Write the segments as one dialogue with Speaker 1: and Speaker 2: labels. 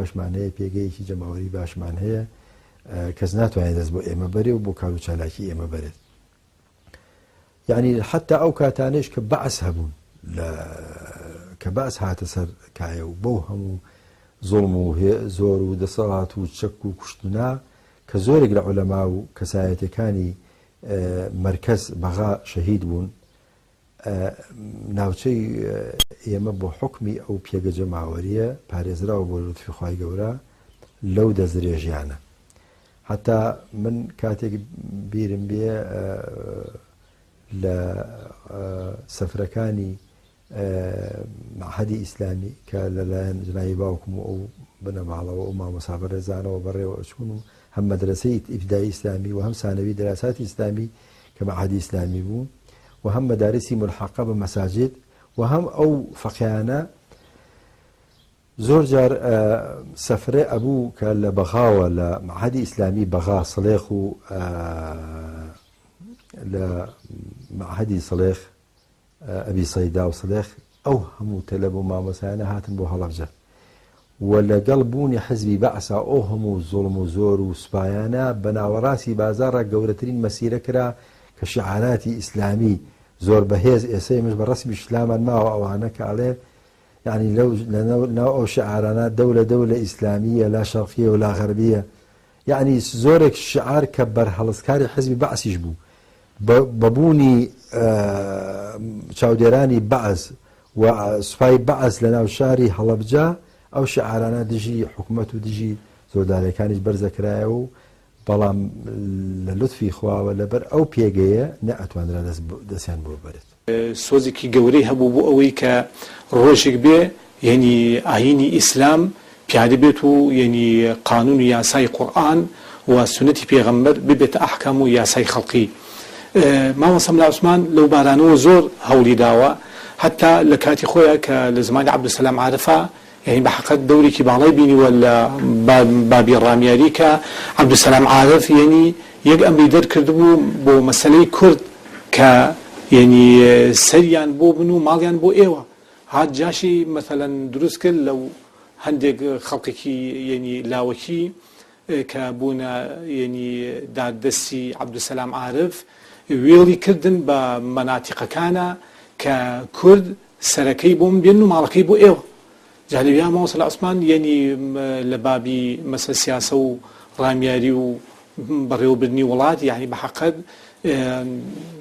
Speaker 1: باشمان هەیە پێگەیەکی جەماوەری باشمان هەیە کەس ناتوانێت دەست بۆ ئێمە بەرێ و بۆ کار و چالاکی ئێمە بەرێت یعنی حتا ئەو کاتانەش کە بەعس هەبوون کە بەعس هاتە سەر کایە و بەو هەموو زۆڵم و زۆر و دەسەڵات و چەک و کوشتنا کە زۆرێک لە عولەما و کەسایەتەکانی مرکز بەغا شەهید بوون ناوچەی ئێمە بۆ حکمی ئەو پێگە جەماوەریە پارێزراوە بۆ لوتفی خوای گەورە لەو دەزرێژیانە حتا من کاتێک بیرم بێ لە سەفرەکانی معهەدی ئیسلامی کە لەلایەن جنایی باوکم و ئەو بنەماڵەوە و مامۆستا بەڕێزانەوە بەڕێوە ئەچوون و هەم مەدرسەی ئیبتیدایی ئیسلامی و هەم ثانەوی دەراساتی ئیسلامی کە معهەدی ئیسلامی بوو و هەم مەدارسی ملحەقە بە مەساجد و هەم ئەو فەقیهانە زۆر جار سەفرە ئەبوو کە لە بەغاوە لە معهەدی ئیسلامی بەغا سڵێخ و لە معهەدی سڵێخ ئەبی سەیدا و سڵێخ ئەو هەموو تەلەب و مامۆسایانە هاتن بۆ هەڵەبجە و لەگەڵ بوونی حزبی بەعسا ئەو هەموو زوڵم و زۆر و سوپایانە بە ناوەڕاستی بازاڕە گەورەترین مەسیرە کرا کە شعاراتی ئیسلامی زۆر بەهێز ئێسەی مش بە ڕسمی ئیسلامان ماوە ئەوانە کە ئەڵێ یعنی لەناو ئەو شعارانە دەولە ئیسلامیە لا شەرقیە و لا غەربیە یعنی زۆرێک شعار کە بەرهەڵسکاری حزبی بەعسیش بوو بەبوونی چاودێرانی بەعس و سوپای بەعس لە ناو شاری هەڵەبجە ئەو شعارانە دژی حکومەت و دژی زۆردارەکانیش بەرزەکرایە و بەڵام لە لوتفی خواوە لەبەر ئەو پێگەیە نەئەتوانرا دەستیان بۆ بەرێت
Speaker 2: سۆزێکی گەورەی هەبوو بۆ ئەوەی کە ڕۆژێک بێ یعنی ئاینی ئیسلام پیادە بێت و یعنی قانون و یاسای قورئان و سنەتی پێغەمبەر ببێتە ئەحکام و یاسای خەڵقی مامۆستا ملا عوسمان لەو بارانەوە زۆر هەوڵی داوە حتا لە کاتی خۆیە کە لە زمانی عەبدولسەلام عارفە يعني بحقيقة دوري كي بعضي بيني ولا بابي الرامياري كا عبد السلام عارف يعني يق أمري در كردبو بو مسألة كرد كا يعني سريان بو بنو ماليان بو إيوه هاد جاشي مثلا دروس كل لو هندق خلقك يعني لاوكي كابونا يعني دار دسي عبد السلام عارف ويلي كردن بمناطق كان ككرد سركي بوم بينو مالكي بو إيوه جالبيا مامۆستا عوسمان يعني لبابي مثلا سياسة و رامياري و بەڕێوەبردنی وڵات يعني بحقد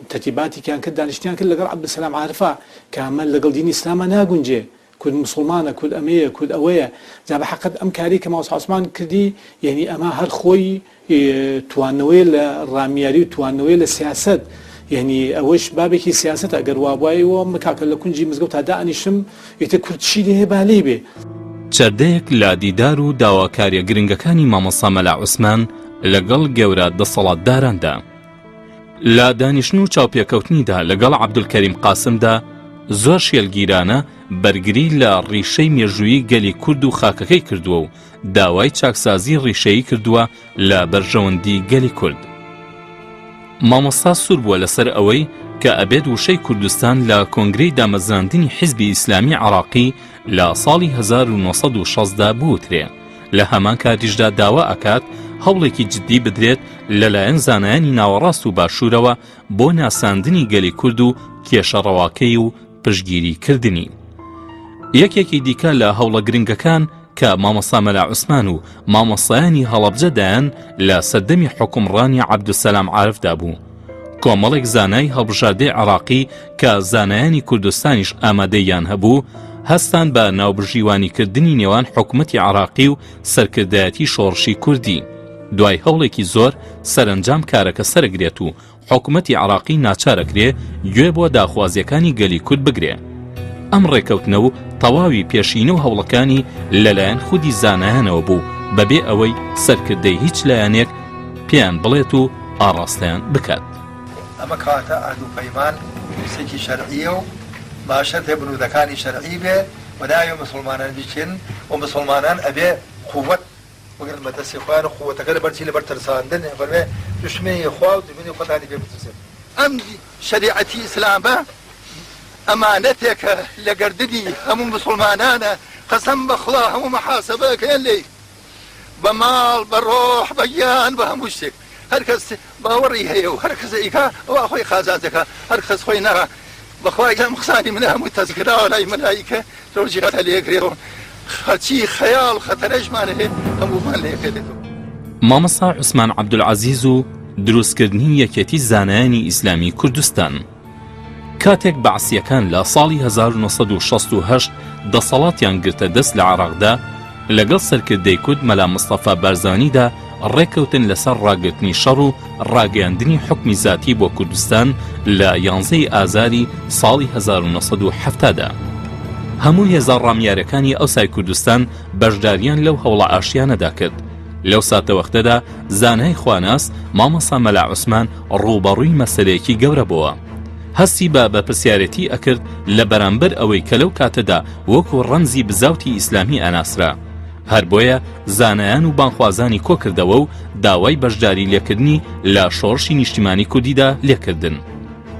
Speaker 2: ترتیباتی کیان کرد دانیشتیان کرد لەگەڵ عەبدولسەلام عارفە کە ئەمە لەگەڵ دینی ئیسلامە ناگونجێ کورد مسلمانە کورد ئەمەیە کورد ئەوەیە جا بحقد ئەم کاری کە مامۆستا عوسمان کردی يعني ئەمە هەر خۆی توانەوەی لە ڕامیاری و توانەوەی لە سیاست يعني أوش بابك سياسة أجر وابواي ومكاكل لكونجي مزجوت هذا أنيشم يتكرتشي له بالي به.
Speaker 3: چردەیەک لە دیدار و داواکاریە گرنگەکانی مامۆستا مەلا عوسمان لەگەڵ گەورە دەسەڵاتداراندا لە دانیشتن و چاوپێکەوتنیدا لەگەڵ عەبدولکەریم قاسمدا زۆر شێلگیرانە بەرگری لە ڕیشەی مێژوویی گەلی کورد و خاکەکەی کردووە و داوای چاکسازی ڕیشەیی کردووە لە بەرژەوەندی گەلی کورد. مامۆستا سوور بووە لەسەر ئەوەی کە ئەبێت وشەی کوردستان لە کۆنگرەی دامەزراندنی حیزبی ئیسلامی عراقی لە ساڵی 1960دا بوترێ لە هەمان کاتیشدا داوا ئەکات هەوڵێکی جددی بدرێت لەلایەن زانایانی ناوەڕاست و باشوورەوە بۆ ناساندنی گەلی کورد و کێشەڕەواکەی و پشگیریکردنی. یەکێکی دیکە لە هەوڵە گرنگەکان کە مامۆستا مەلا عوسمان و مامۆستایانی هەڵەبجەدایان لە سەردەمی حکومڕانی عەبدولسەلام عارفدا بوو. کۆمەڵێک زانای هەڵبژاردەی عراقی کە زانایانی کوردستانیش ئامادەیان هەبوو هەستان بە ناوبژیوانیکردنی نێوان حکومەتی عراقی و سەرکردایەتی شۆڕشی کوردی. دوای هەوڵێکی زۆر سەرنجام کارەکە سەرەگرێت و حکومەتی عراقی ناچارەکرێ گوێ بۆ داخوازیەکانی گەلی کورد بگرێ. ئەم ڕێکەوتنە و تەواوی پێشینە و هەوڵەکانی لەلایەن خودی زانایانەوە بوو بەبێ ئەوەی سەرکردەی هیچ لایەنێک پێیان بڵێت و ئاڕاستیان بکات.
Speaker 4: ئەمە کاتە ئاردوپەیمان سێکی شەرعیە و ماشەت هەیە بنوودەکانی شەرعی بێ و ناوی مسلمانان بیچن و مسلمانان ئەبێ قووەت بگرن بە دەستی خۆیان و قووەتەکە لەبەرچی لەبەر ترساندن فەرمێ دوشمنی خوا و دوژمنی خۆتانی پێ بترسن. ئەم شەریعەتی ئیسلامە ئەمانەتێکە لە گەردنی هەموو مسلمانانە قسم بخلا هم محاسبة كان لي بمال بروح بيان بهموشك هركز باوري هي وهركز إيكا وأخوي خازاتك هركز خوي نرى بخواي جام خساني منها متذكرة ولا ملائكة روجي عليك ريرون خاتشي خيال خطرش مانه هم بان لي كده
Speaker 3: مامەسا عوسمان عەبدولعەزیز و دروستکردنی یەکێتی زانایانی ئیسلامی کوردستان کاتێک بەعسیەکان لە ساڵی 1968 دەسەڵاتیان گرتە دەست لە عێراقدا لەگەڵ سەرکردەی کورد مەلا مستەفا بارزانیدا ڕێکەوتن لەسەر ڕاگرتنی شەڕ و ڕاگەیاندنی حوکمی زاتی بۆ کوردستان لە 11 ئازاری ساڵی 1970دا هەموو هێزە ڕامیارەکانی ئەوسای کوردستان بەشداریان لەو هەوڵە ئاشیانەدا کرد لەو ساتەوەختەدا زانای خواناس مامەسا مەلا عوسمان ڕووبەڕووی مەسەلەیەکی گەورە بووە هەستی بە بەپرسیارەتی ئەکرد لە بەرامبەر ئەوەی کە لەو کاتەدا وەکو ڕەمزی بزاوتی ئیسلامی ئەناسرا هەر بۆیە زانایان و بانخوازانی کۆکردەوە و داوای بەشداری لێکردنی لە شۆڕشی نیشتیمانی کوردیدا لێکردن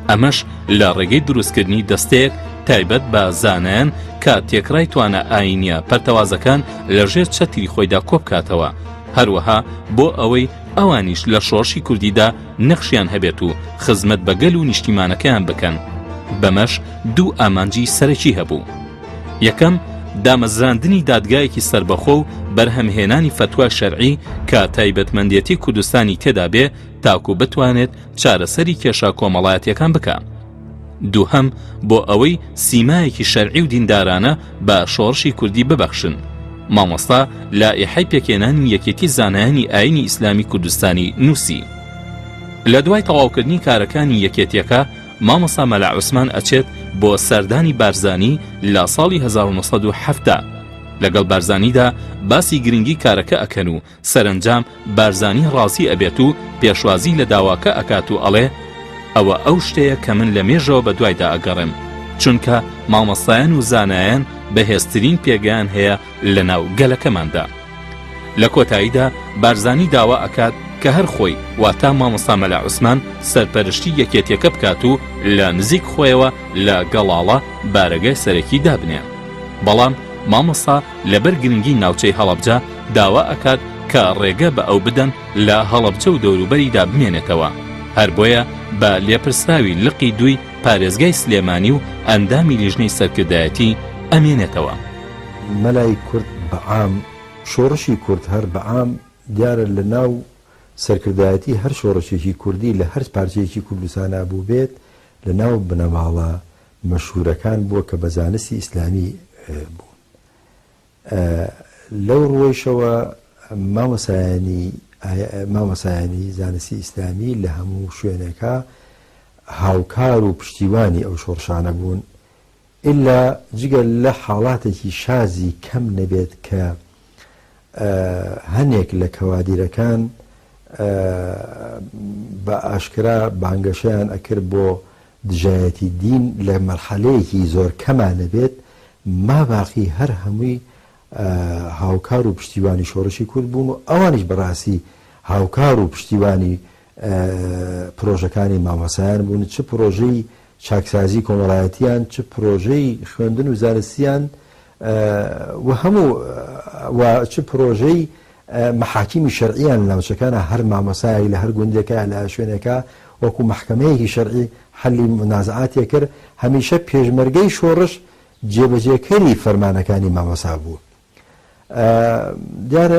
Speaker 3: ئەمەش لە ڕێگەی دروستکردنی دەستەیەک تایبەت بە زانایان کە تێکڕای توانە ئاینیە پەرتەوازەکان لەژێر چەتری خۆیدا کۆبکاتەوە هەروەها بۆ ئەوەی ئەوانیش لە شۆڕشی کوردیدا نەخشیان هەبێت و خزمەت بە گەل و نیشتیمانەکەیان بکەن بەمەش دوو ئامانجی سەرەکی هەبوو یەکەم دامەزراندنی دادگایەکی سربەخۆ و بەرهەمهێنانی فتوای شەرعی کە تایبەتمەندێتی کوردستانی تێدا بێ تاکو بتوانێت چارەسەری کێشە کۆمەڵایەتیەکان بکە دووهەم بۆ ئەوەی سیمایەکی شەرعی و دیندارانە بە شۆڕشی کوردی ببەخشن مامۆستا لائحەی پێکێنانی یەکێتی زانایانی ئاینی ئیسلامی کوردستانی نووسی لە دوای تەواوکردنی کارەکانی یەکێتیەکە مامۆستا مەلا عوسمان ئەچێت بۆ سەردانی بارزانی لە ساڵی 1970 لەگەڵ بارزانیدا باسی گرنگی کارەکە ئەکەن و سەرنجام بارزانی ڕازی ئەبێت و پێشوازی لە داواکە ئەکات و ئەڵێ ئەوە ئەو شتەیە کە من لە مێژەوە بە دوایدا ئەگەڕێم چونکە مامۆستایان و زانایان بەهێزترین پێگەیان هەیە لە ناو گەلەکەماندا لە کۆتاییدا بارزانی داوا ئەکات کە هەر خۆی واتە مامۆستا مەلا عوسمان سەرپەرشتی یەکێتیەکە بکات و لە نزیک خۆیەوە لە گەڵاڵە بارەگای سەرەکی دابنێ بەڵام مامۆستا لەبەر گرنگی ناوچەی هەڵەبجە داوا ئەکات کە ڕێگە بە ئەو بدەن لە هەڵەبجە و دەوروبەریدا بمێنێتەوە هەر بۆیە بە لێپرسراوی لقی دوی پارێزگای سلێمانی و ئەندامی لیژنەی سەرکردایەتی ئەمێنێتەوە
Speaker 1: مەلای کورد بەعام شۆڕشی کورد هەر بەعام دیارە لە ناو سەرکردایەتی هەر شۆڕشێکی کوردی لە هەر پارچەیەکی کوردستانە بوو بێت لە ناو بنەماڵە مەشهورەکان بووە کە بە زانستی ئیسلامی بوون لەو ڕۆیشەوە مامۆسایانی زانستی ئیسلامی لە هەموو شوێنێکە هاوکار و پشتیوانی ئەو شۆڕشانە بوون ئللا جگە لە حاڵاتێکی شازی کەم نەبێت کە هەنێک لە کەوادیرەکان بە ئاشکرا بانگەشیان ئەکرد بۆ دژایەتی دین لە مەرحەلەیەکی زۆر کەمانە بێت ما باقی هەر هەمووی هاوکار و پشتیوانی شۆڕشی کورد بوون و ئەوانیش بەڕاستی هاوکار و پشتیوانی پرۆژەکانی مامۆسایان بوون چ پرۆژەی چاکسازی کۆمەڵایەتیان چ پرۆژەی خوێندن و زانستیان و هەموو چ پرۆژەی محاکیمی شەرعیان ناوچەکانە هەر مامۆسایی لە هەر گوندێکە لە شوێنێکە وەکو محکەمەیەکی شەرعی حەلی منازعاتی کرد هەمیشە پێشمەرگەی شۆڕش جێبەجێکەری فەرمانەکانی مامۆسا بوو دیارە